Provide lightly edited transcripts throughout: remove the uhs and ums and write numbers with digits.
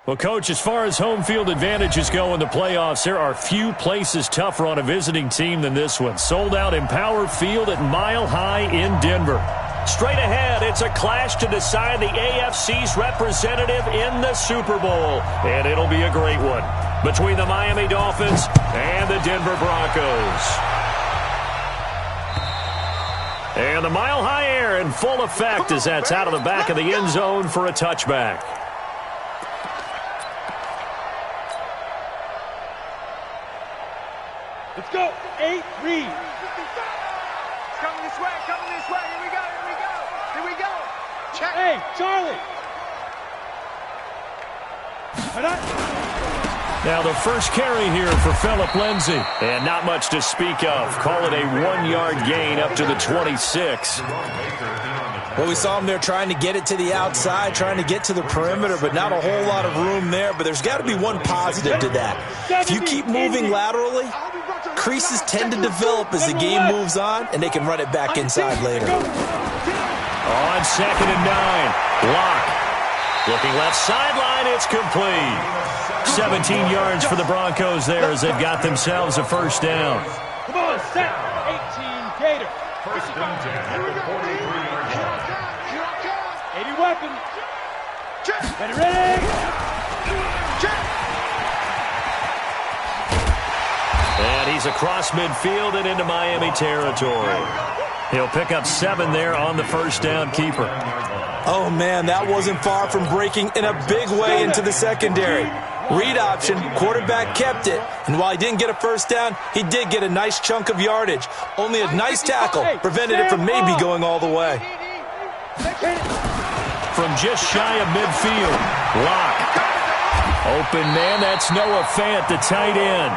Well, Coach, as far as home field advantages go in the playoffs, there are few places tougher on a visiting team than this one. Sold out Empower Field at Mile High in Denver. Straight ahead, it's a clash to decide the AFC's representative in the Super Bowl. And it'll be a great one between the Miami Dolphins and the Denver Broncos. And the Mile High air in full effect as that's out of the back of the end zone for a touchback. Let's go. 8, read. Coming this way, coming this way. Here we go, here we go. Here we go. Check. Hey, Charlie. Now the first carry here for Phillip Lindsay. And not much to speak of. Call it a 1-yard gain up to the 26. Well, we saw him there trying to get it to the outside, trying to get to the perimeter, but not a whole lot of room there. But there's got to be one positive to that. If you keep moving laterally, creases tend to develop as the game moves on, and they can run it back inside later. On 2nd and 9, Locke. Looking left sideline, it's complete. 17 yards for the Broncos there as they've got themselves a first down. Come on, set. 18, Gator. First down, 80 weapon. Ready, ready. And he's across midfield and into Miami territory. He'll pick up 7 there on the first down keeper. Oh, man, that wasn't far from breaking in a big way into the secondary. Read option, quarterback kept it. And while he didn't get a first down, he did get a nice chunk of yardage. Only a nice tackle prevented it from maybe going all the way. From just shy of midfield, Locke. Open man, that's Noah Fant, the tight end.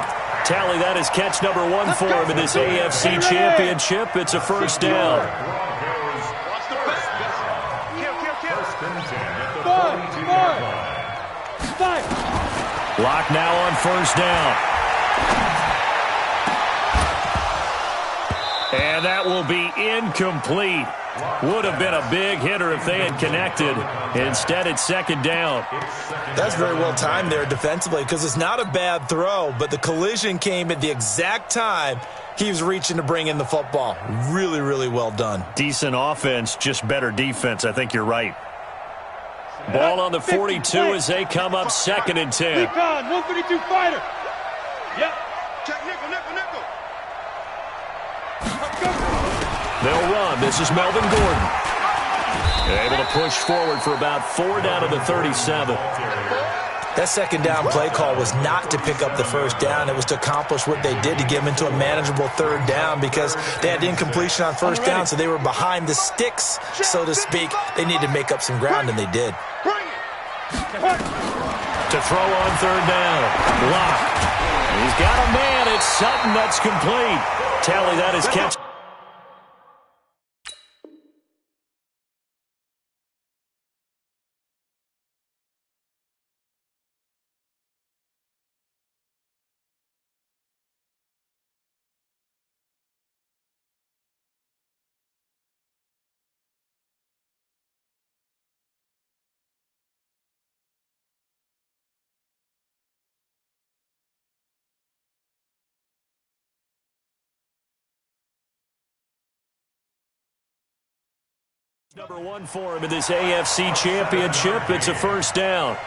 Tally, that is catch number 1 for him in this AFC Championship. It's a first down. Locke now on first down. And that will be incomplete. Would have been a big hitter if they had connected. Instead, it's second down. That's very well timed there defensively because it's not a bad throw, but the collision came at the exact time he was reaching to bring in the football. Really, really well done. Decent offense, just better defense. I think you're right. Ball on the 42 as they come up 2nd and 10. Recon, 132 fighter. Yep. Check nickel, nickel, nickel. They'll run. This is Melvin Gordon. Able to push forward for about 4 down to the 37. That second down play call was not to pick up the first down. It was to accomplish what they did to get them into a manageable third down because they had incompletion on first down, so they were behind the sticks, so to speak. They needed to make up some ground, and they did. To throw on third down. Locke. He's got a man. It's Sutton that's complete. Tally, that is catch. Number 1 for him in this AFC Championship. It's a first down.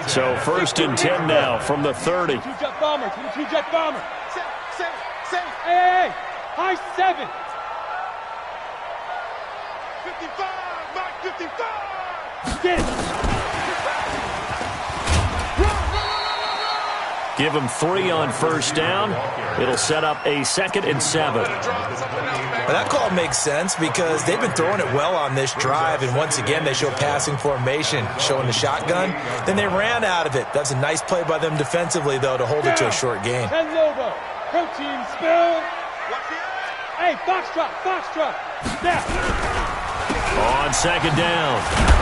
So 1st and 10 now from the 30. 22-jet bomber, 22-jet bomber. Hey, high 7. 55, Mike 55. Get it. Give him 3 on first down. It'll set up a 2nd and 7. Well, that call makes sense because they've been throwing it well on this drive, and once again they show passing formation, showing the shotgun. Then they ran out of it. That's a nice play by them defensively, though, to hold it to a short gain. 10 Lobo, protein spill. Hey, foxtrot, foxtrot. Snap. On 2nd down,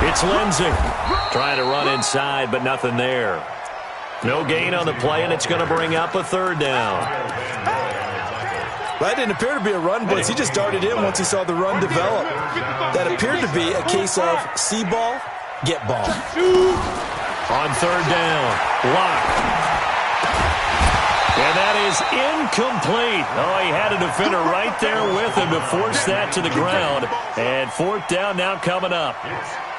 it's Lindsay. Trying to run inside, but nothing there. No gain on the play, and it's going to bring up a 3rd down. That didn't appear to be a run blitz. He just darted in once he saw the run develop. That appeared to be a case of see ball, get ball. On third down, Lock. And that is incomplete. Oh, he had a defender right there with him to force that to the ground. And fourth down now coming up.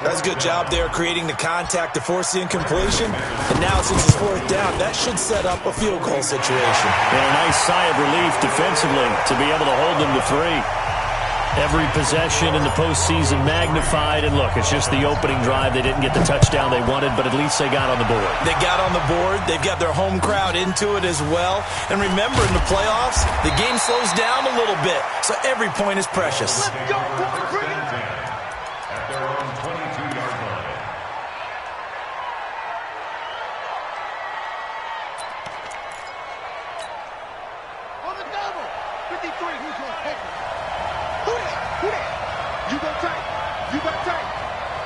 That's a good job there creating the contact to force the incompletion. And now since it's fourth down, that should set up a field goal situation. And a nice sigh of relief defensively to be able to hold them to 3. Every possession in the postseason magnified. And look, it's just the opening drive. They didn't get the touchdown they wanted, but at least they got on the board. They got on the board. They've got their home crowd into it as well. And remember, in the playoffs, the game slows down a little bit. So every point is precious. Let's go, bring it. At their own 22-yard line. On the double. 53, who's going to take it? Who that? You got tight. You got tight.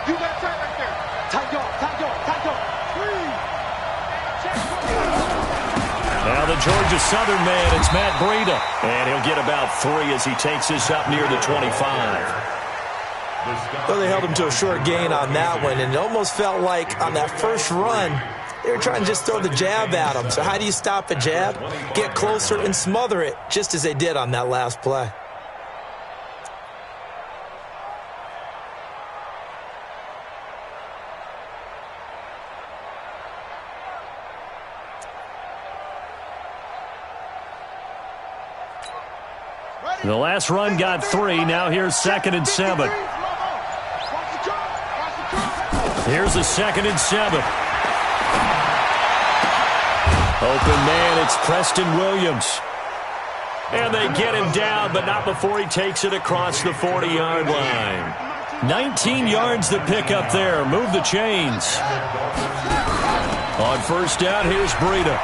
You got tight right there. Tight yard. Now the Georgia Southern man, it's Matt Breida. And he'll get about 3 as he takes this up near the 25. Well, they held him to a short gain on that one, and it almost felt like on that first run, they were trying to just throw the jab at him. So how do you stop a jab? Get closer and smother it, just as they did on that last play. The last run got 3. Now here's 2nd and 7. Here's a 2nd and 7. Open man, it's Preston Williams. And they get him down, but not before he takes it across the 40-yard line. 19 yards to pick up there. Move the chains. On first down, here's Breida.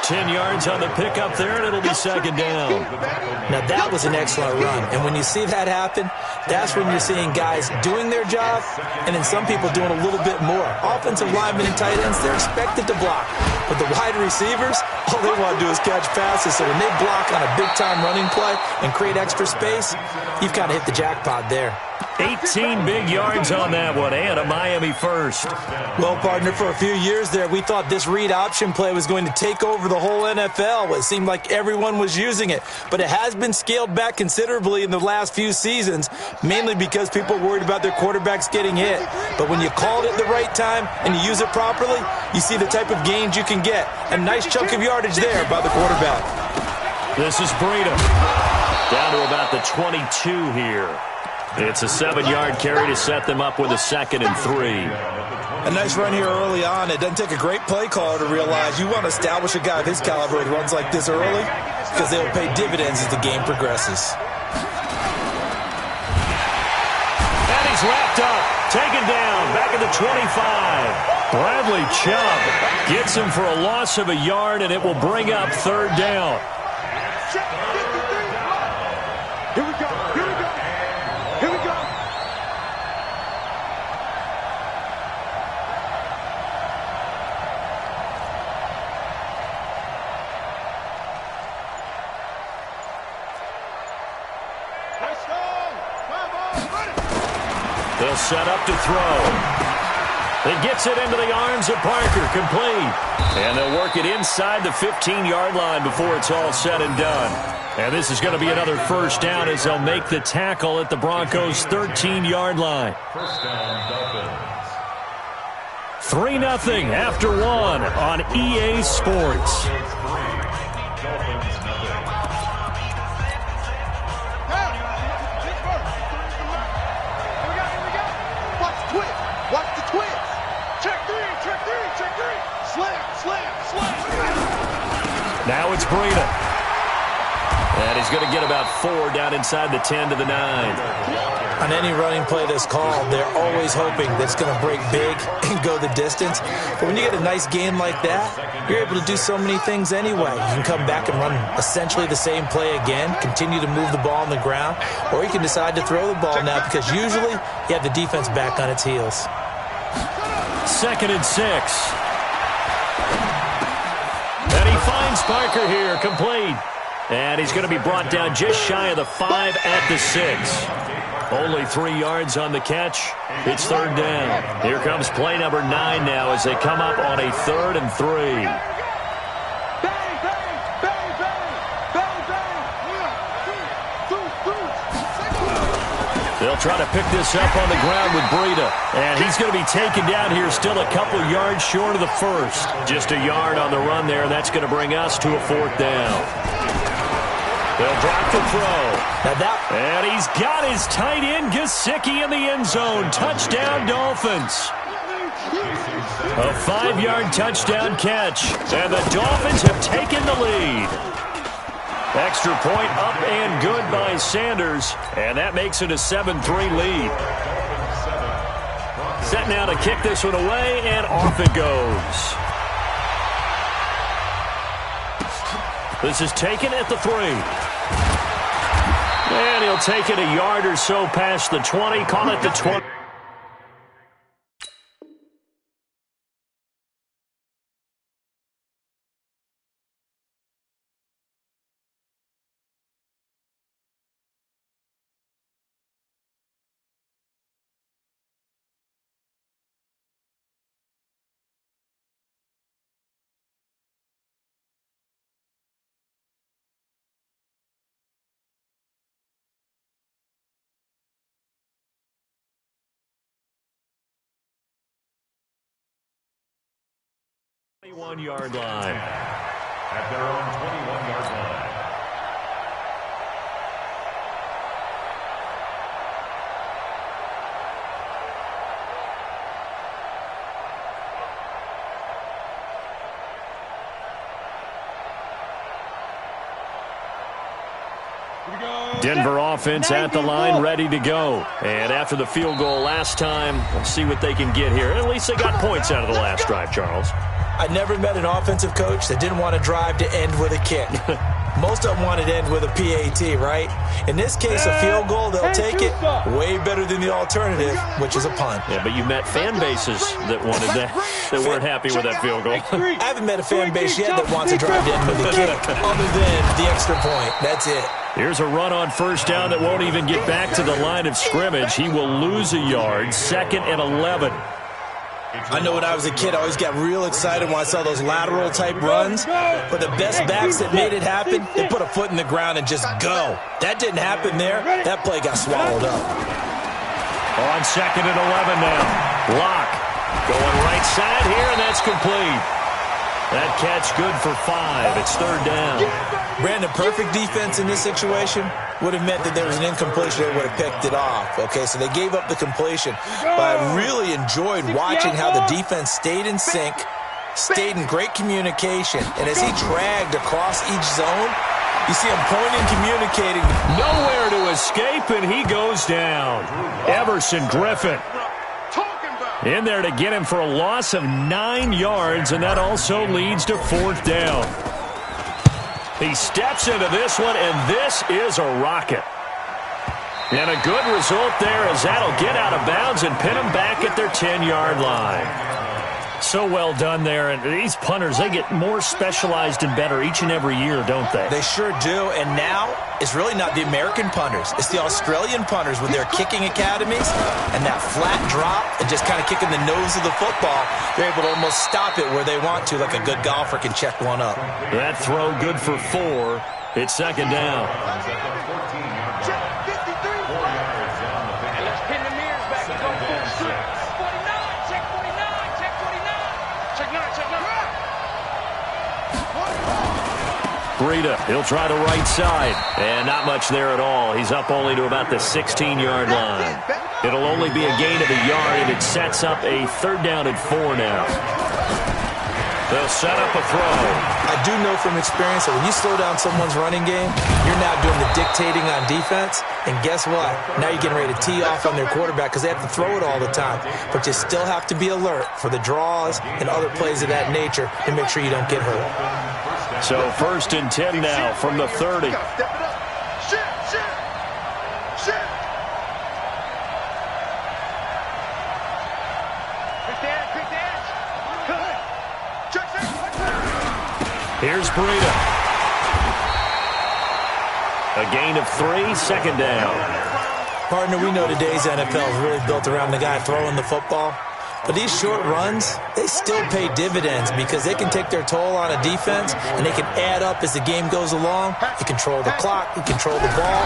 10 yards on the pickup there, and it'll be 2nd down. Now, that was an excellent run. And when you see that happen, that's when you're seeing guys doing their job and then some people doing a little bit more. Offensive linemen and tight ends, they're expected to block. But the wide receivers, all they want to do is catch passes. So when they block on a big-time running play and create extra space, you've kind of hit the jackpot there. 18 big yards on that one, and a Miami first. Well, partner, for a few years there, we thought this read option play was going to take over the whole NFL. It seemed like everyone was using it, but it has been scaled back considerably in the last few seasons, mainly because people are worried about their quarterbacks getting hit. But when you call it at the right time and you use it properly, you see the type of gains you can get. A nice chunk of yardage there by the quarterback. This is Breida. Down to about the 22 here. It's a 7-yard carry to set them up with a 2nd and 3. A nice run here early on. It doesn't take a great play caller to realize you want to establish a guy of his caliber with runs like this early because they'll pay dividends as the game progresses. And he's wrapped up, taken down, back at the 25. Bradley Chubb gets him for a loss of a yard, and it will bring up 3rd down. Here we go. They'll set up to throw. It gets it into the arms of Parker, complete. And they'll work it inside the 15-yard line before it's all said and done. And this is going to be another first down as they'll make the tackle at the Broncos' 13-yard line. First down, Dolphins. 3-0 after 1 on EA Sports. Now it's Breida. And he's going to get about 4 down inside the 10 to the 9. On any running play that's called, they're always hoping that it's going to break big and go the distance. But when you get a nice gain like that, you're able to do so many things anyway. You can come back and run essentially the same play again, continue to move the ball on the ground, or you can decide to throw the ball now because usually you have the defense back on its heels. 2nd and 6. And he finds Parker here, complete. And he's going to be brought down just shy of the 5 at the 6. Only 3 yards on the catch. It's third down. Here comes play number 9 now as they come up on a 3rd and 3. They'll try to pick this up on the ground with Breida. And he's going to be taken down here still a couple yards short of the 1st. Just a yard on the run there, and that's going to bring us to a 4th down. They'll drop the throw. And he's got his tight end, JAYCya260 in the end zone. Touchdown, Dolphins. A 5-yard touchdown catch. And the Dolphins have taken the lead. Extra point up and good by Sanders. And that makes it a 7-3 lead. Set now to kick this one away, and off it goes. This is taken at the 3. And he'll take it a yard or so past the 20. Call it the 20. Yard line. At their own 21-yard line. Denver offense at the line, ready to go. And after the field goal last time, we'll see what they can get here. At least they got points out of the last drive, Charles. I never met an offensive coach that didn't want to drive to end with a kick. Most of them wanted to end with a PAT, right? In this case, a field goal, they'll take it way better than the alternative, which is a punt. Yeah, but you met fan bases that wanted that weren't happy with that field goal. I haven't met a fan base yet that wants to drive to end with a kick, other than the extra point. That's it. Here's a run on first down that won't even get back to the line of scrimmage. He will lose a yard, 2nd and 11. I know when I was a kid, I always got real excited when I saw those lateral-type runs. But the best backs that made it happen, they put a foot in the ground and just go. That didn't happen there. That play got swallowed up. On 2nd and 11 now. Block. Going right side here, and that's complete. That catch good for 5. It's third down. Brandon, perfect defense in this situation would have meant that there was an incompletion. They would have picked it off. Okay, so they gave up the completion. But I really enjoyed watching how the defense stayed in sync, stayed in great communication. And as he dragged across each zone, you see him pointing, communicating. Nowhere to escape, and he goes down. Everson Griffin in there to get him for a loss of 9 yards, and that also leads to 4th down. He steps into this one, and this is a rocket. And a good result there as that'll get out of bounds and pin them back at their 10-yard line. So well done there. And these punters, they get more specialized and better each and every year, don't they? They sure do. And now it's really not the American punters. It's the Australian punters with their kicking academies and that flat drop and just kind of kicking the nose of the football. They're able to almost stop it where they want to, like a good golfer can check one up. That throw good for 4. It's 2nd down. Breida, he'll try the right side. And not much there at all. He's up only to about the 16-yard line. It'll only be a gain of a yard, and it sets up a 3rd down and 4 now. They'll set up a throw. I do know from experience that when you slow down someone's running game, you're now doing the dictating on defense. And guess what? Now you're getting ready to tee off on their quarterback because they have to throw it all the time. But you still have to be alert for the draws and other plays of that nature to make sure you don't get hurt. So 1st and 10 now from the 30. Here's Breida. A gain of 3, second down. Partner, we know today's NFL is really built around the guy throwing the football. But these short runs, they still pay dividends because they can take their toll on a defense, and they can add up as the game goes along. You control the clock, you control the ball,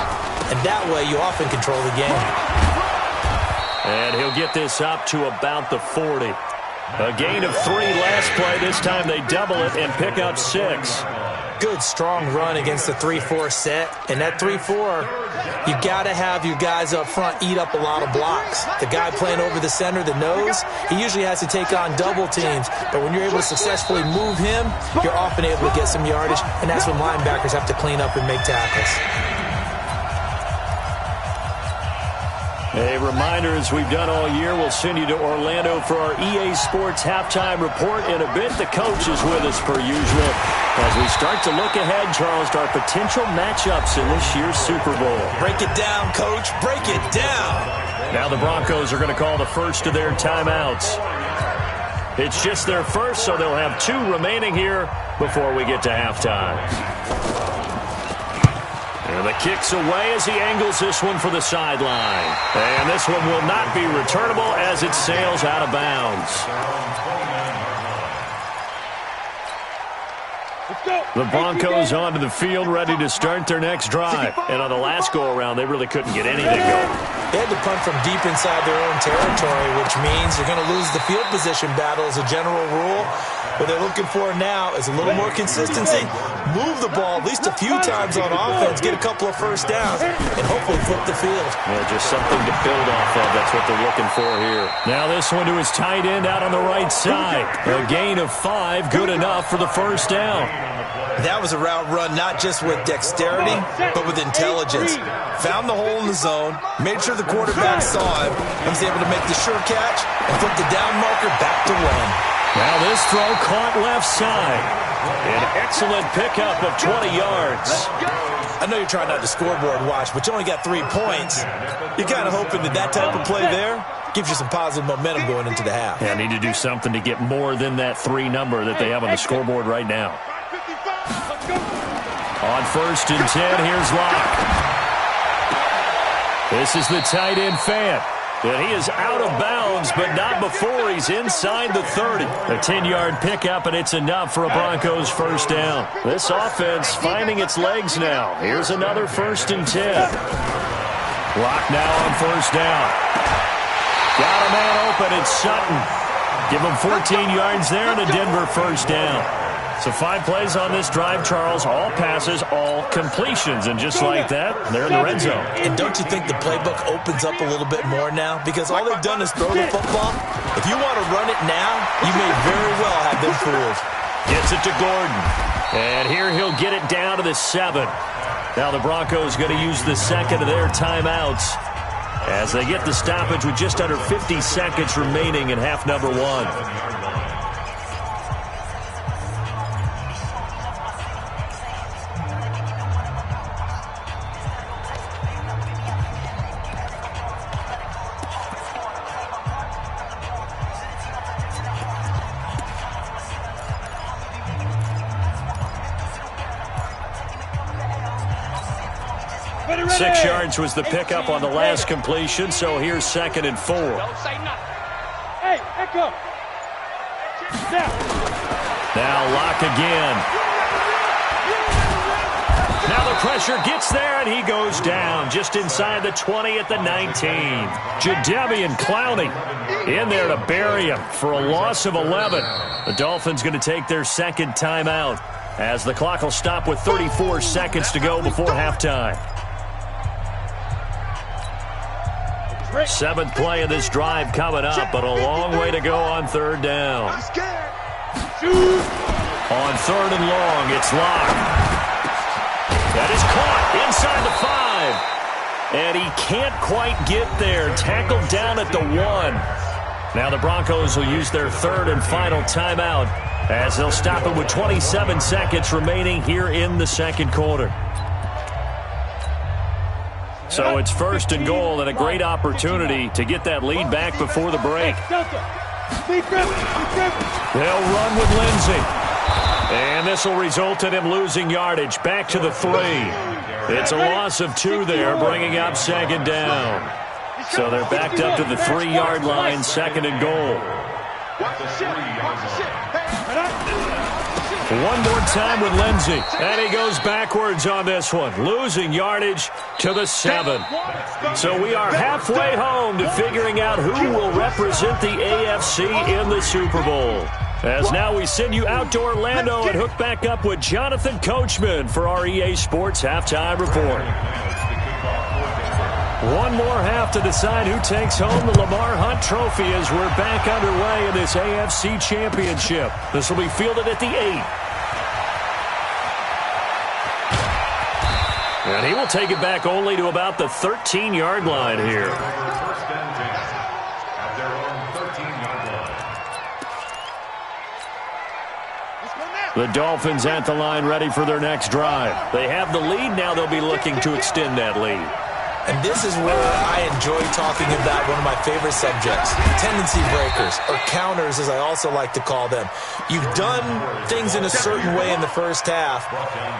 and that way you often control the game. And he'll get this up to about the 40. A gain of 3 last play. This time they double it and pick up 6. Good, strong run against the 3-4 set. And that 3-4, you got to have your guys up front eat up a lot of blocks. The guy playing over the center, the nose, he usually has to take on double teams. But when you're able to successfully move him, you're often able to get some yardage. And that's when linebackers have to clean up and make tackles. A reminder, as we've done all year, we'll send you to Orlando for our EA Sports halftime report in a bit. The coach is with us per usual as we start to look ahead, Charles, to our potential matchups in this year's Super Bowl. Break it down, Coach. Break it down. Now the Broncos are going to call the first of their timeouts. It's just their first, so they'll have 2 remaining here before we get to halftime. And the kick's away as he angles this one for the sideline. And this one will not be returnable as it sails out of bounds. The Broncos onto the field, ready to start their next drive. And on the last go-around, they really couldn't get anything going. They had to punt from deep inside their own territory, which means you're going to lose the field position battle as a general rule. What they're looking for now is a little more consistency. Move the ball at least a few times on offense, get a couple of first downs, and hopefully flip the field. Yeah, just something to build off of. That's what they're looking for here. Now this one to his tight end out on the right side. A gain of 5, good enough for the first down. That was a route run not just with dexterity, but with intelligence. Found the hole in the zone, made sure the quarterback saw him, and was able to make the sure catch and flip the down marker back to run. Now this throw caught left side. An excellent pickup of 20 yards. I know you're trying not to scoreboard watch, but you only got 3 points. You're kind of hoping that that type of play there gives you some positive momentum going into the half. Yeah, need to do something to get more than that 3 number that they have on the scoreboard right now. On first and 10, here's Locke. This is the tight end Fant. And he is out of bounds, but not before he's inside the 30. A 10-yard pickup, and it's enough for a Broncos first down. This offense finding its legs now. Here's another first and 10. Locke now on first down. Got a man open, it's Sutton. Give him 14 yards there and a Denver first down. So 5 plays on this drive, Charles. All passes, all completions. And just like that, they're in the red zone. And don't you think the playbook opens up a little bit more now? Because all they've done is throw the football. If you want to run it now, you may very well have been fooled. Gets it to Gordon. And here he'll get it down to the 7. Now the Broncos going to use the second of their timeouts as they get the stoppage with just under 50 seconds remaining in half number 1. Ready. 6 yards was the pickup on the last completion, so here's 2nd and 4. Don't say nothing. Hey, Echo. Now Locke again. Now the pressure gets there, and he goes down just inside the 20 at the 19. Jadeveon Clowney in there to bury him for a loss of 11. The Dolphins going to take their second timeout as the clock will stop with 34 seconds to go before halftime. 7th play of this drive coming up, but a long way to go on 3rd down. On 3rd and long, it's Locke. That is caught inside the 5. And he can't quite get there. Tackled down at the 1. Now the Broncos will use their 3rd and final timeout as they'll stop it with 27 seconds remaining here in the 2nd quarter. So it's 1st and goal and a great opportunity to get that lead back before the break. They'll run with Lindsey. And this will result in him losing yardage back to the 3. It's a loss of 2 there, bringing up second down. So they're backed up to the 3-yard line, second and goal. One more time with Lindsey. And he goes backwards on this one, losing yardage to the 7. So we are halfway home to figuring out who will represent the AFC in the Super Bowl. As now we send you out to Orlando and hook back up with Jonathan Coachman for our EA Sports Halftime Report. One more half to decide who takes home the Lamar Hunt Trophy as we're back underway in this AFC Championship. This will be fielded at the 8. And he will take it back only to about the 13-yard line here. First and 10 at their own 13-yard line. The Dolphins at the line ready for their next drive. They have the lead. Now they'll be looking to extend that lead. And this is where I enjoy talking about one of my favorite subjects, tendency breakers, or counters as I also like to call them. You've done things in a certain way in the first half,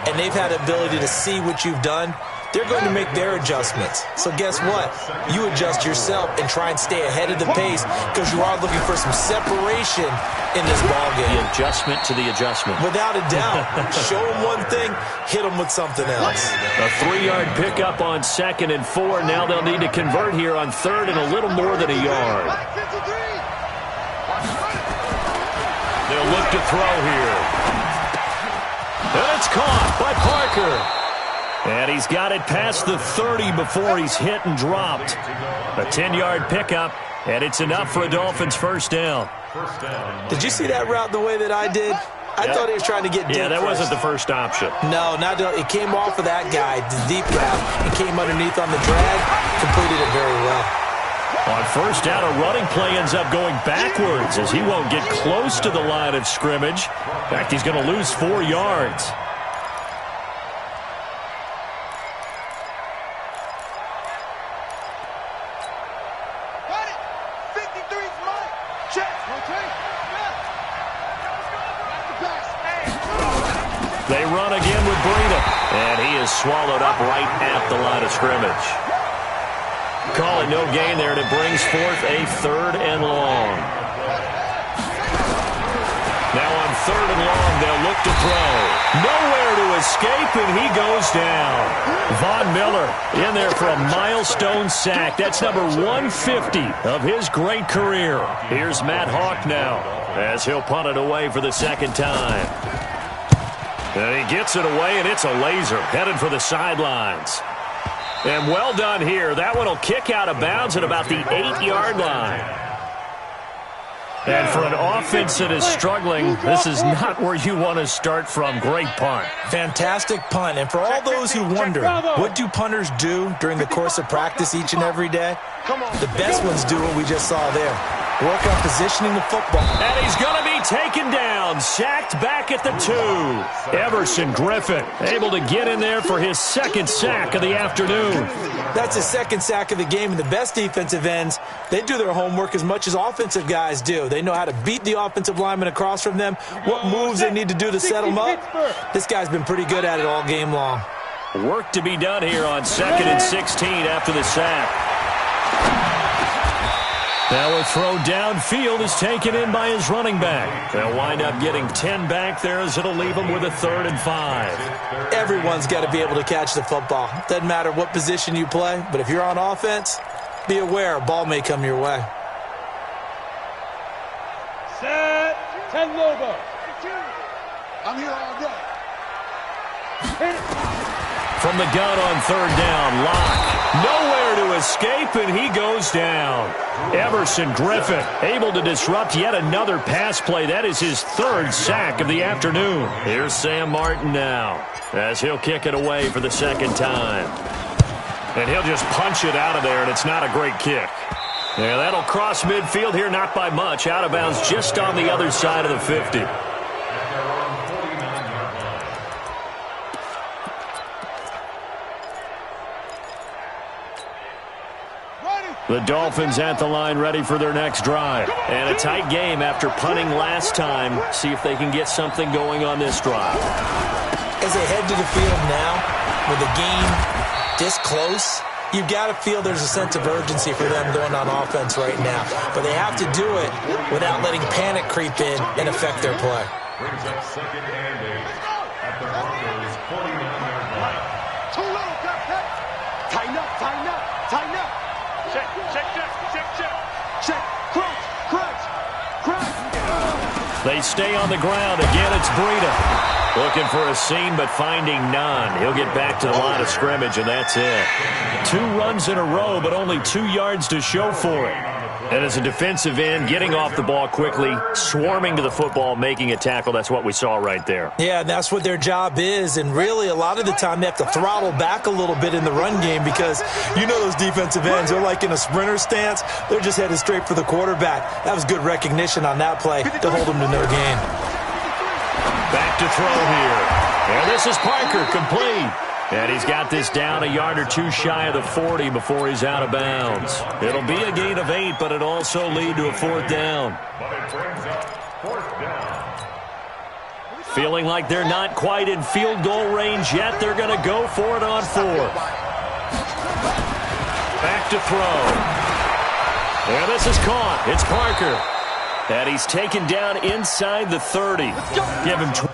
and they've had the ability to see what you've done. They're going to make their adjustments. So guess what? You adjust yourself and try and stay ahead of the pace because you are looking for some separation in this ballgame. The adjustment to the adjustment. Without a doubt. Show them one thing, hit them with something else. A 3-yard pickup on 2nd and 4. Now they'll need to convert here on 3rd and a little more than a yard. They'll look to throw here. And it's caught by Parker. And he's got it past the 30 before he's hit and dropped. A 10-yard pickup, and it's enough for a Dolphins first down. Did you see that route the way that I did? I thought he was trying to get deep. Yeah, that first. wasn't the first option. No, it came off of that guy, the deep route. It came underneath on the drag, completed it very well. On first down, a running play ends up going backwards as he won't get close to the line of scrimmage. In fact, he's going to lose 4 yards. They run again with Breida, and he is swallowed up right at the line of scrimmage. Call it no gain there, and it brings forth a 3rd and long. Now on 3rd and long, they'll look to throw. Nowhere to escape, and he goes down. Von Miller in there for a milestone sack. That's number 150 of his great career. Here's Matt Hawk now as he'll punt it away for the 2nd time. And he gets it away, and it's a laser headed for the sidelines. And well done here. That one will kick out of bounds at about the 8-yard line. And for an offense that is struggling, this is not where you want to start from. Great punt. Fantastic punt. And for all those who wonder, what do punters do during the course of practice each and every day? The best ones do what we just saw there. Work on positioning the football. And he's going to be taken down, sacked back at the 2. Everson Griffin able to get in there for his 2nd sack of the afternoon. That's his 2nd sack of the game, and the best defensive ends, they do their homework as much as offensive guys do. They know how to beat the offensive lineman across from them, what moves they need to do to set them up. This guy's been pretty good at it all game long. Work to be done here on 2nd and 16 after the sack. Now a throw downfield is taken in by his running back. They'll wind up getting 10 back there as it'll leave them with a 3rd and 5. Everyone's got to be able to catch the football. Doesn't matter what position you play, but if you're on offense, be aware a ball may come your way. Set, 10 Lobo. I'm here all day. From the gun on 3rd down, Locke. Nowhere to escape, and he goes down. Everson Griffin able to disrupt yet another pass play. That is his 3rd sack of the afternoon. Here's Sam Martin now as he'll kick it away for the 2nd time. And he'll just punch it out of there, and it's not a great kick. Yeah, that'll cross midfield here, not by much. Out of bounds just on the other side of the 50. The Dolphins at the line ready for their next drive. And a tight game after punting last time. See if they can get something going on this drive. As they head to the field now, with the game this close, you've got to feel there's a sense of urgency for them going on offense right now. But they have to do it without letting panic creep in and affect their play. Brings up 2nd and 8 at the Broncos' 49-yard line. Too low, cut. Tighten up, tighten up, tighten up. Check, check, check, check, check. Check, crunch. They stay on the ground. Again, it's Breida. Looking for a seam, but finding none. He'll get back to the line of scrimmage, and that's it. 2 runs in a row, but only 2 yards to show for it. And as a defensive end, getting off the ball quickly, swarming to the football, making a tackle, that's what we saw right there. Yeah, and that's what their job is. And really, a lot of the time, they have to throttle back a little bit in the run game because you know those defensive ends, they're like in a sprinter stance. They're just headed straight for the quarterback. That was good recognition on that play to hold them to no gain. Back to throw here. And this is Parker, complete. And he's got this down a yard or 2 shy of the 40 before he's out of bounds. It'll be a gain of 8, but it'll also lead to a 4th down. But it brings up 4th down. Feeling like they're not quite in field goal range yet, they're going to go for it on 4th. Back to throw. And this is caught. It's Parker. And he's taken down inside the 30. Give him 20.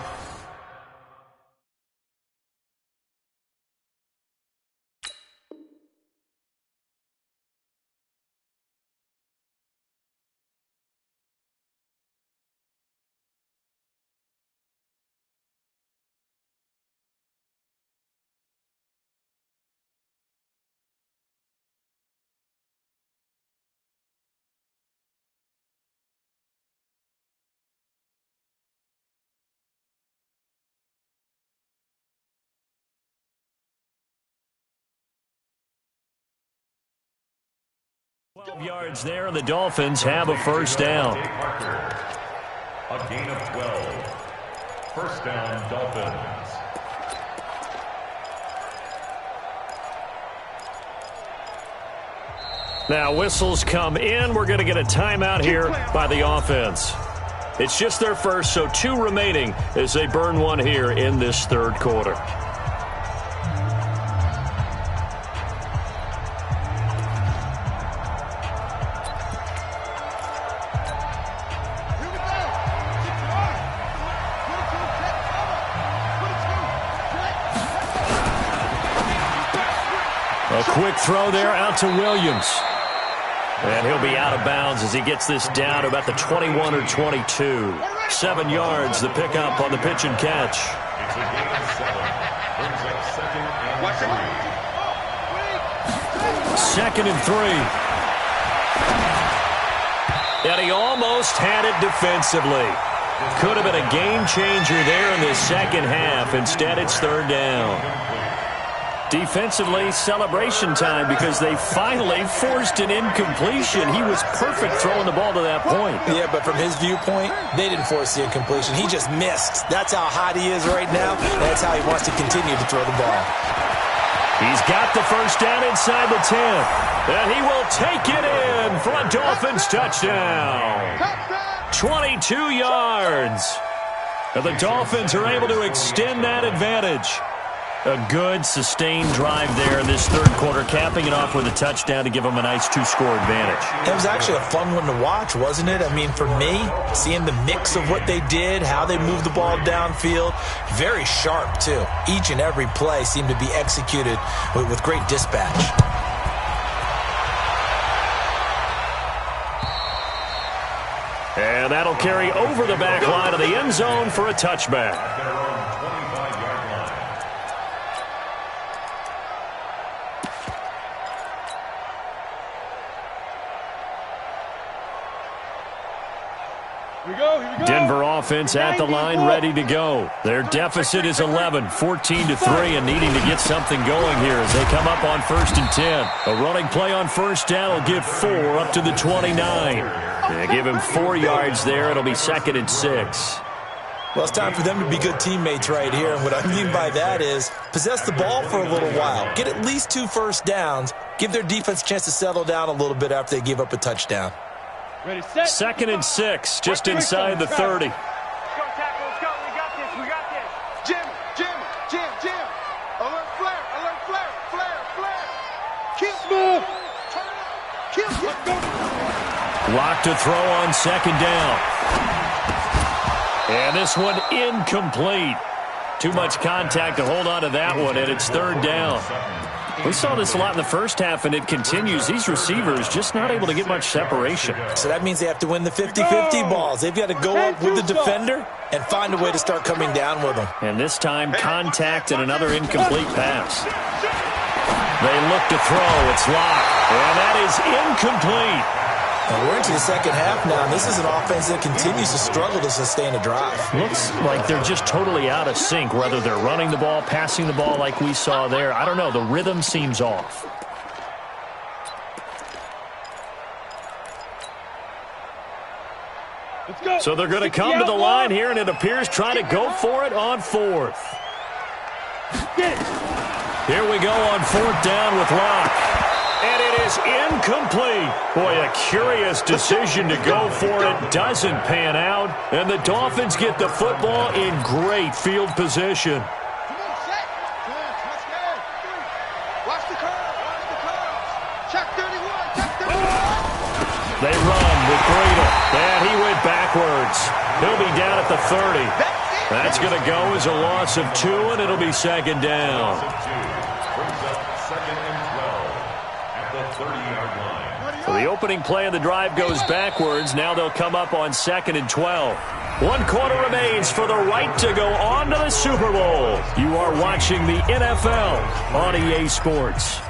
Yards there, and the Dolphins have a 1st down. A gain of 12. 1st down, Dolphins. Now whistles come in. We're going to get a timeout here by the offense. It's just their first, so 2 remaining as they burn 1 here in this 3rd quarter. A quick throw there out to Williams. And he'll be out of bounds as he gets this down to about the 21 or 22. 7 yards, the pickup on the pitch and catch. It's a gain of 7. Brings up 2nd and 3. 2nd and 3. And he almost had it defensively. Could have been a game changer there in the 2nd half. Instead, it's 3rd down. Defensively, celebration time because they finally forced an incompletion. He was perfect throwing the ball to that point. Yeah, but from his viewpoint, they didn't force the incompletion. He just missed. That's how hot he is right now. That's how he wants to continue to throw the ball. He's got the 1st down inside the 10. And he will take it in for a Dolphins touchdown. 22 yards. And the Dolphins are able to extend that advantage. A good, sustained drive there in this 3rd quarter, capping it off with a touchdown to give them a nice 2-score advantage. It was actually a fun one to watch, wasn't it? I mean, for me, seeing the mix of what they did, how they moved the ball downfield, very sharp, too. Each and every play seemed to be executed with great dispatch. And that'll carry over the back line of the end zone for a touchback. Denver offense at the line, ready to go. Their deficit is 11, 14-3, and needing to get something going here as they come up on 1st and 10. A running play on 1st down will give 4 up to the 29. They give him 4 yards there. It'll be 2nd and 6. Well, it's time for them to be good teammates right here. And what I mean by that is possess the ball for a little while. Get at least 2 first downs. Give their defense a chance to settle down a little bit after they give up a touchdown. Ready, set. 2nd and 6, just inside the 30. Let's go, tackle. Let's go. We got this. We got this. Jim. Alert flare. Flare. Kill. Move. Turn up. Kill. Let's go. Lock to throw on 2nd down. And this one incomplete. Too much contact to hold on to that one, and it's 3rd down. We saw this a lot in the first half, and it continues. These receivers just not able to get much separation. So that means they have to win the 50-50 balls. They've got to go up with the defender and find a way to start coming down with them. And this time, contact and another incomplete pass. They look to throw. It's locked. And that is incomplete. And we're into the second half now, and this is an offense that continues to struggle to sustain a drive. Looks like they're just totally out of sync, whether they're running the ball, passing the ball like we saw there. I don't know. The rhythm seems off. Let's go. So they're going to come to the line here, and it appears trying to go for it on 4th. Get it. Here we go on 4th down with Locke. And it is incomplete. Boy, a curious decision to go for it. Doesn't pan out. And the Dolphins get the football in great field position. Come on, set. That's good. Watch the curve. Check 31. They run with Breida. And he went backwards. He'll be down at the 30. That's going to go as a loss of 2, and it'll be 2nd down. Brings up 2nd and 12 at the 30-yard line. So the opening play of the drive goes backwards. Now they'll come up on 2nd and 12. 1 quarter remains for the right to go on to the Super Bowl. You are watching the NFL on EA Sports.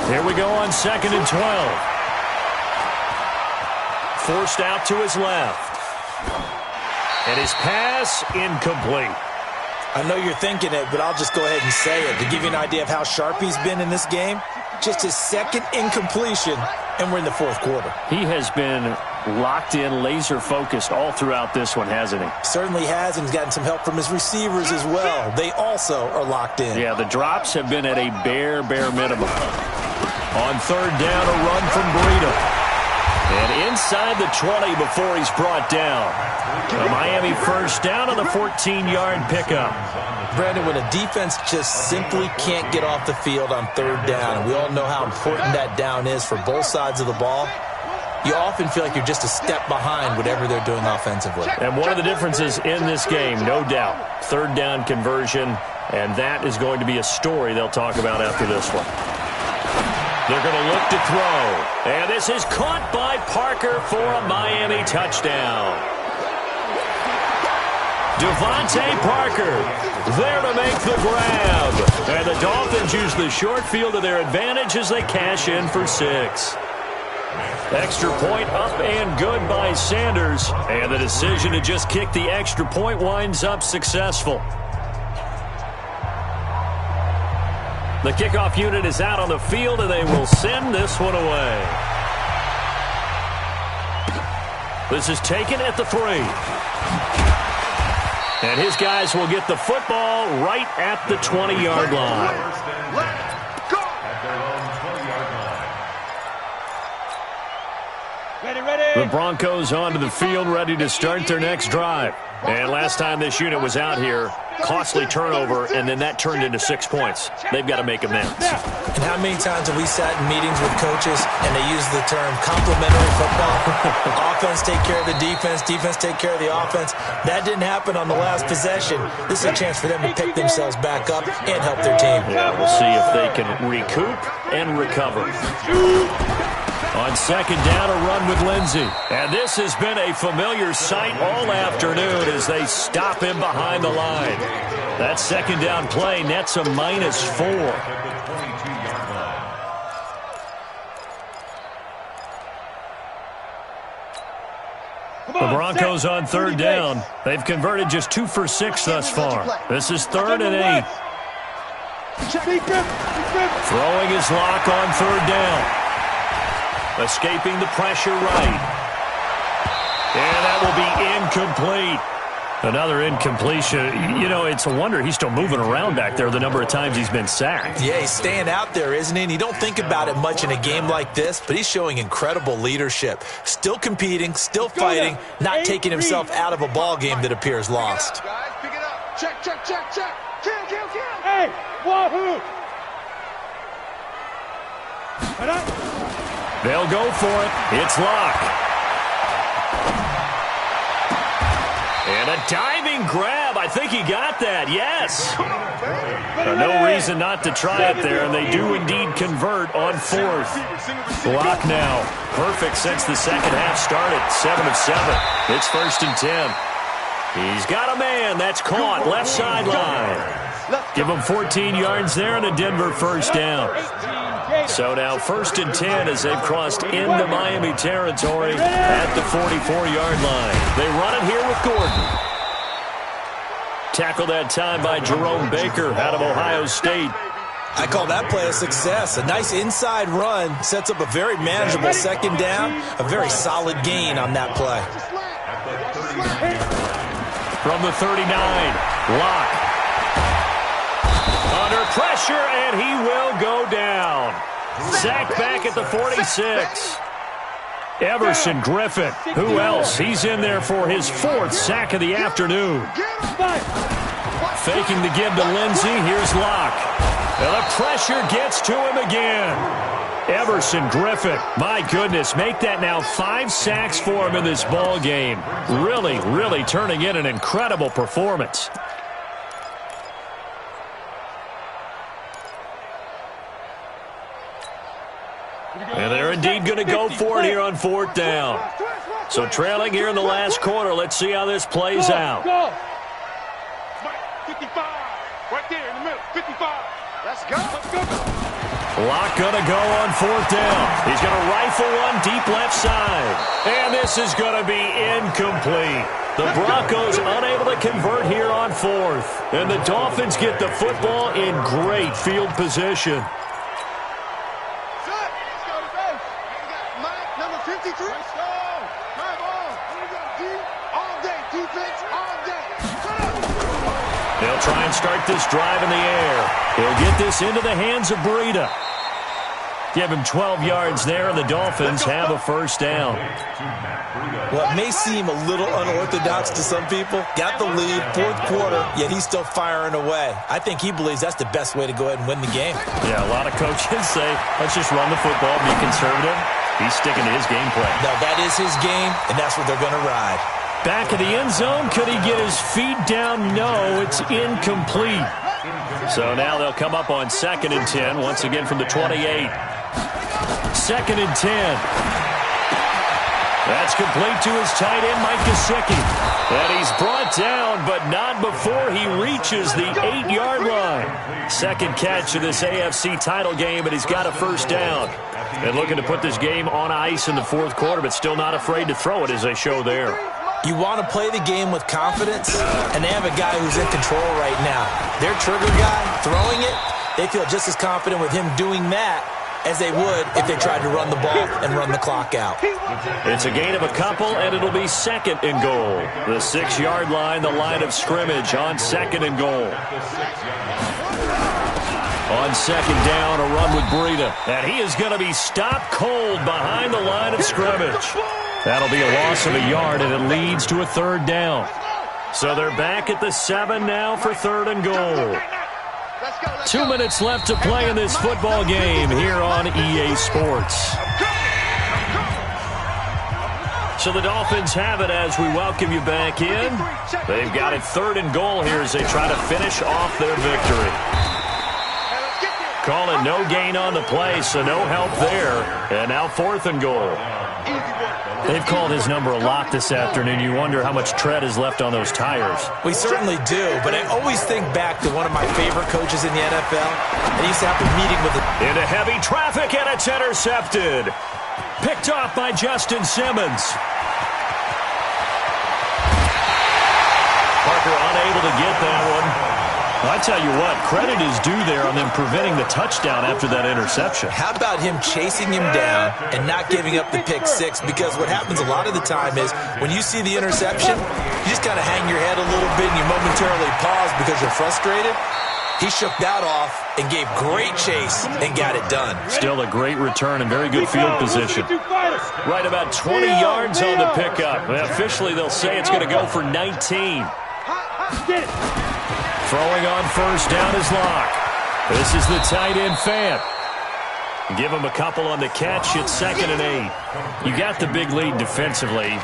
Here we go on 2nd and 12. Forced out to his left. And his pass incomplete. I know you're thinking it, but I'll just go ahead and say it. To give you an idea of how sharp he's been in this game, just his 2nd incompletion, and we're in the 4th quarter. He has been locked in, laser-focused all throughout this one, hasn't he? Certainly has, and he's gotten some help from his receivers as well. They also are locked in. Yeah, the drops have been at a bare minimum. On 3rd down, a run from Breida. And inside the 20 before he's brought down. A Miami 1st down on the 14-yard pickup. Brandon, when a defense just simply can't get off the field on 3rd down, and we all know how important that down is for both sides of the ball, you often feel like you're just a step behind whatever they're doing offensively. And one of the differences in this game, no doubt, 3rd down conversion, and that is going to be a story they'll talk about after this one. They're going to look to throw. And this is caught by Parker for a Miami touchdown. Devontae Parker there to make the grab. And the Dolphins use the short field to their advantage as they cash in for 6. Extra point up and good by Sanders. And the decision to just kick the extra point winds up successful. The kickoff unit is out on the field, and they will send this one away. This is taken at the 3. And his guys will get the football right at the 20-yard line. At their own 20-yard line. Ready. The Broncos onto the field, ready to start their next drive. And last time this unit was out here, costly turnover, and then that turned into 6 points. They've got to make amends. And how many times have we sat in meetings with coaches and they use the term complementary football? Offense take care of the defense, defense take care of the offense. That didn't happen on the last possession. This is a chance for them to pick themselves back up and help their team. Yeah, we'll see if they can recoup and recover. On 2nd down, a run with Lindsey. And this has been a familiar sight all afternoon as they stop him behind the line. That 2nd down play nets a -4. The Broncos on 3rd down. They've converted just 2 for 6 thus far. This is 3rd and 8. Check defense. Throwing his lock on third down. Escaping the pressure right. And that will be incomplete. Another incompletion. You know, it's a wonder he's still moving around back there the number of times he's been sacked. Yeah, he's staying out there, isn't he? And you don't think about it much in a game like this, but he's showing incredible leadership. Still competing, still fighting, not taking himself out of a ball game that appears lost. Guys, pick it up. Check, check, check, check. Kill, kill, kill. Hey, wahoo. They'll go for it. It's Locke. And a diving grab. I think he got that. Yes. No reason not to try it there, and they do indeed convert on fourth. Locke now. Perfect since the second half started. 7 of 7. It's 1st and 10. He's got a man. That's caught. Left sideline. Give him 14 yards there and a Denver first down. So now 1st and 10 as they've crossed into Miami territory at the 44-yard line. They run it here with Gordon. Tackled that time by Jerome Baker out of Ohio State. I call that play a success. A nice inside run sets up a very manageable second down. A very solid gain on that play. From the 39, Locke. Under pressure, and he will go down. Sacked back at the 46. Everson Griffin. Who else? He's in there for his 4th sack of the afternoon. Faking the give to Lindsey. Here's Locke. And the pressure gets to him again. Everson Griffin. My goodness, make that now 5 sacks for him in this ball game. Really, really turning in an incredible performance. And they're indeed going to go for it here on 4th down. So trailing here in the last quarter. Let's see how this plays out. 55. Right there in the middle. 55. Let's go. Let's go. Locke going to go on 4th down. He's going to rifle one deep left side. And this is going to be incomplete. The Broncos unable to convert here on 4th. And the Dolphins get the football in great field position. They'll try and start this drive in the air. He'll get this into the hands of Breida. Give him 12 yards there, and the Dolphins have a first down. What may seem a little unorthodox to some people, got the lead, 4th quarter, yet he's still firing away. I think he believes that's the best way to go ahead and win the game. Yeah, a lot of coaches say, let's just run the football, be conservative. He's sticking to his game plan. No, that is his game, and that's what they're going to ride. Back of the end zone. Could he get his feet down? No, it's incomplete. So now they'll come up on 2nd and 10, once again from the 28. 2nd and 10. That's complete to his tight end, Mike Gesicki. And he's brought down, but not before he reaches the 8-yard line. Second catch of this AFC title game, and he's got a first down. And looking to put this game on ice in the 4th quarter, but still not afraid to throw it as they show there. You want to play the game with confidence, and they have a guy who's in control right now. Their trigger guy, throwing it, they feel just as confident with him doing that as they would if they tried to run the ball and run the clock out. It's a gain of a couple, and it'll be 2nd and goal. The 6-yard line, the line of scrimmage on 2nd and goal. On 2nd down, a run with Breida. And he is going to be stopped cold behind the line of scrimmage. That'll be a loss of a yard, and it leads to a 3rd down. So they're back at the 7 now for 3rd and goal. 2 minutes left to play in this football game here on EA Sports. So the Dolphins have it as we welcome you back in. They've got it 3rd and goal here as they try to finish off their victory. Call it no gain on the play, so no help there. And now 4th and goal. They've called his number a lot this afternoon. You wonder how much tread is left on those tires. We certainly do, but I always think back to one of my favorite coaches in the NFL, and he used to have a meeting with him. Into heavy traffic, and it's intercepted. Picked off by Justin Simmons. Parker unable to get that one. Well, I tell you what, credit is due there on them preventing the touchdown after that interception. How about him chasing him down and not giving up the pick six? Because what happens a lot of the time is when you see the interception, you just kind of hang your head a little bit and you momentarily pause because you're frustrated. He shook that off and gave great chase and got it done. Still a great return and very good field position. Right about 20 yards on the pickup. Well, officially, they'll say it's going to go for 19. Throwing on first down is Locke. This is the tight end Fant. Give him a couple on the catch. It's 2nd and 8. You got the big lead defensively.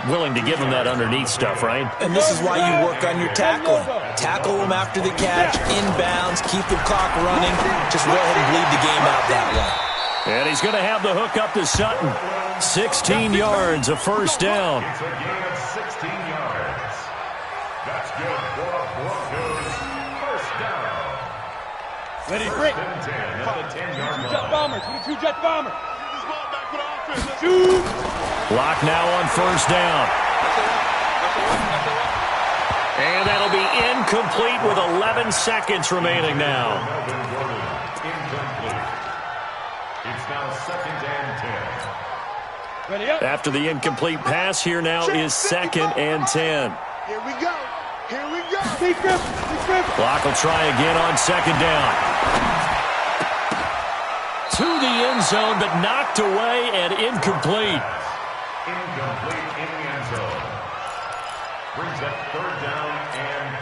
Willing to give him that underneath stuff, right? And this is why you work on your tackling. Tackle him after the catch, inbounds, keep the clock running. Just go ahead and bleed the game out that way. And he's going to have the hook up to Sutton. 16 yards, a first down. It's a gain of 16 yards. That's good for a Broncos first down. Ready, break. 10 at the 10-yard line. Jet bombers. 22 jet bombers. Get this ball back for the offense. Shoot. Lock now on first down. And that'll be incomplete with 11 seconds remaining now. Incomplete. It's now 2nd and 10. Ready up. After the incomplete pass, here now is 2nd and 10. Here we go. Here we go. Steve Griffin. Lock will try again on 2nd down. To the end zone, but knocked away and incomplete. Incomplete in the end zone. Brings up 3rd down and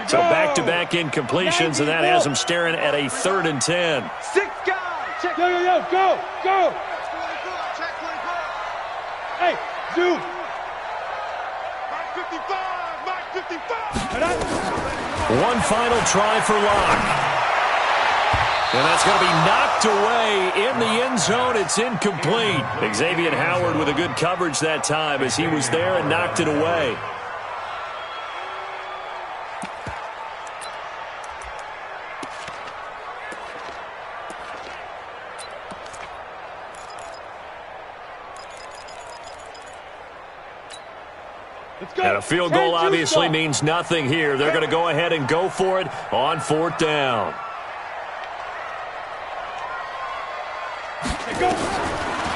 10. So back-to-back incompletions, and that has them staring at a 3rd and 10. 6 guys. Check. Yo. Go. Check 24. Hey, Zoo. Mark 55. One final try for Locke. And that's going to be knocked away in the end zone. It's incomplete. Xavier Howard with a good coverage that time as he was there and knocked it away. And a field goal obviously means nothing here. They're going to go ahead and go for it on 4th down.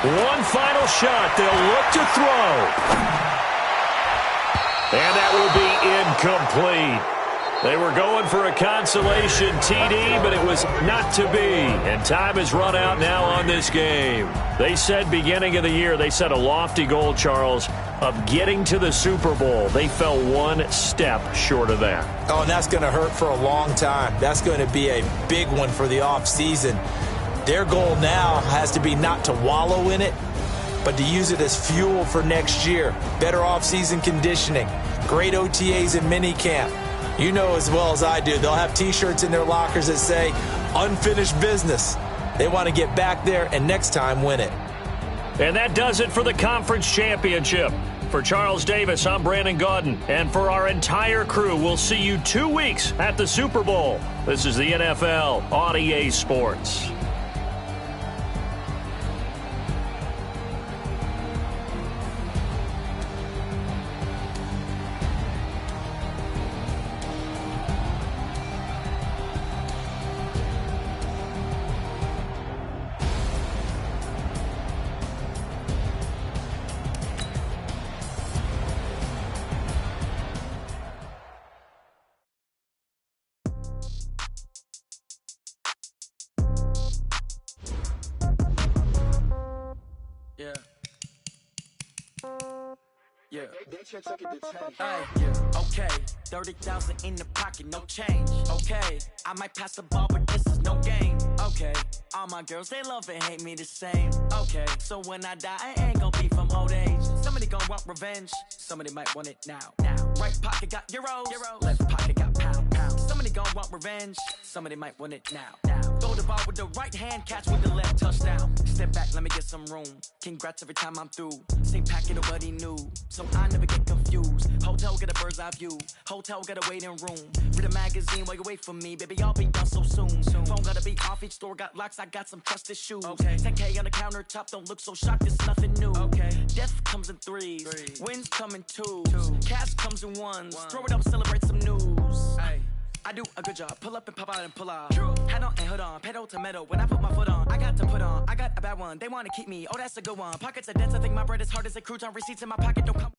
One final shot. They'll look to throw. And that will be incomplete. They were going for a consolation TD, but it was not to be. And time has run out now on this game. They said beginning of the year, they set a lofty goal, Charles, of getting to the Super Bowl. They fell one step short of that. Oh, and that's going to hurt for a long time. That's going to be a big one for the offseason. Their goal now has to be not to wallow in it, but to use it as fuel for next year. Better offseason conditioning, great OTAs and minicamp. You know as well as I do, they'll have T-shirts in their lockers that say, unfinished business. They want to get back there and next time win it. And that does it for the conference championship. For Charles Davis, I'm Brandon Gaudin. And for our entire crew, we'll see you 2 weeks at the Super Bowl. This is the NFL on EA Sports. Yeah. Okay. 30,000 in the pocket, no change. Okay. I might pass the ball, but this is no game. Okay. All my girls, they love and hate me the same. Okay. So when I die, I ain't gonna be from old age. Somebody gonna want revenge. Somebody might want it now. Right pocket got euros. Left pocket got pounds. Somebody gonna want revenge. Somebody might want it now. Throw the ball with the right hand, catch with the left, touchdown. Step back, let me get some room. Congrats every time I'm through. Same packet of what he knew, so I never get confused. Hotel get a bird's eye view. Hotel get a waiting room. Read a magazine while you wait for me, baby. I'll be done so soon. Phone gotta be off, each store got locks. I got some trusted shoes. Okay. 10K on the countertop, don't look so shocked. It's nothing new. Okay. Death comes in threes. Wins come in twos. Cash comes in ones. Throw it up, celebrate some news. Hey. I do a good job. Pull up and pop out and pull out. Hat on and hood on, pedal to metal. When I put my foot on, I got to put on. I got a bad one. They want to keep me. Oh, that's a good one. Pockets are dense. I think my bread is hard as a crouton. Receipts in my pocket don't come.